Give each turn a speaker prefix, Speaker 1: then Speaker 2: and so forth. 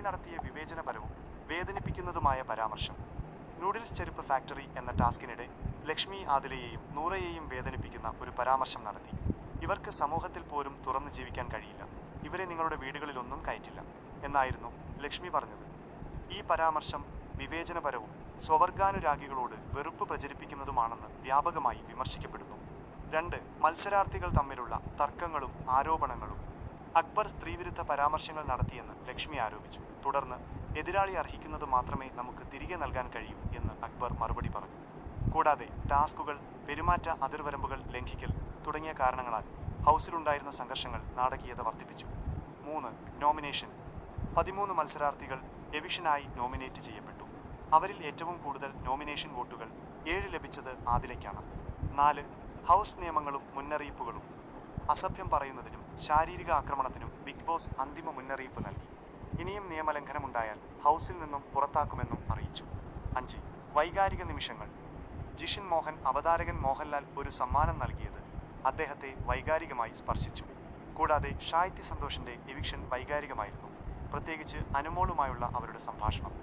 Speaker 1: ലക്ഷ്മി നടത്തിയ വിവേചനപരവും വേദനിപ്പിക്കുന്നതുമായ പരാമർശം. നൂഡിൽസ് ചെരുപ്പ് ഫാക്ടറി എന്ന ടാസ്കിനിടെ ലക്ഷ്മി ആദിലയെയും നൂറയെയും വേദനിപ്പിക്കുന്ന ഒരു പരാമർശം നടത്തി. ഇവർക്ക് സമൂഹത്തിൽ പോലും തുറന്നു ജീവിക്കാൻ കഴിയില്ല, ഇവരെ നിങ്ങളുടെ വീടുകളിലൊന്നും കയറ്റില്ല എന്നായിരുന്നു ലക്ഷ്മി പറഞ്ഞത്. ഈ പരാമർശം വിവേചനപരവും സ്വവർഗാനുരാഗികളോട് വെറുപ്പ് പ്രചരിപ്പിക്കുന്നതുമാണെന്ന് വ്യാപകമായി വിമർശിക്കപ്പെടുന്നു. 2. മത്സരാർത്ഥികൾ തമ്മിലുള്ള തർക്കങ്ങളും ആരോപണങ്ങളും. അക്ബർ സ്ത്രീവിരുദ്ധ പരാമർശങ്ങൾ നടത്തിയെന്ന് ലക്ഷ്മി ആരോപിച്ചു. തുടർന്ന് എതിരാളി അർഹിക്കുന്നത് മാത്രമേ നമുക്ക് തിരികെ നൽകാൻ കഴിയൂ എന്ന് അക്ബർ മറുപടി പറഞ്ഞു. കൂടാതെ ടാസ്കുകൾ, പെരുമാറ്റ അതിർവരമ്പുകൾ ലംഘിക്കൽ തുടങ്ങിയ കാരണങ്ങളാൽ ഹൗസിലുണ്ടായിരുന്ന സംഘർഷങ്ങൾ നാടകീയത വർദ്ധിപ്പിച്ചു. 3. നോമിനേഷൻ. 13 മത്സരാർത്ഥികൾ എവിക്ഷനായി നോമിനേറ്റ് ചെയ്യപ്പെട്ടു. അവരിൽ ഏറ്റവും കൂടുതൽ നോമിനേഷൻ വോട്ടുകൾ 7 ലഭിച്ചത് ആദിലയ്ക്കാണ്. 4. ഹൗസ് നിയമങ്ങളും മുന്നറിയിപ്പുകളും. അസഭ്യം പറയുന്നതിനും ശാരീരിക ആക്രമണത്തിനും ബിഗ് ബോസ് അന്തിമ മുന്നറിയിപ്പ് നൽകി. ഇനിയും നിയമലംഘനമുണ്ടായാൽ ഹൗസിൽ നിന്നും പുറത്താക്കുമെന്നും അറിയിച്ചു. 5. വൈകാരിക നിമിഷങ്ങൾ. ജിഷിൻ മോഹൻ അവതാരകൻ മോഹൻലാൽ ഒരു സമ്മാനം നൽകിയത് അദ്ദേഹത്തെ വൈകാരികമായി സ്പർശിച്ചു. കൂടാതെ ഷാഹിത്യ സന്തോഷിന്റെ എവിക്ഷൻ വൈകാരികമായിരുന്നു, പ്രത്യേകിച്ച് അനുമോളുമായുള്ള അവരുടെ സംഭാഷണം.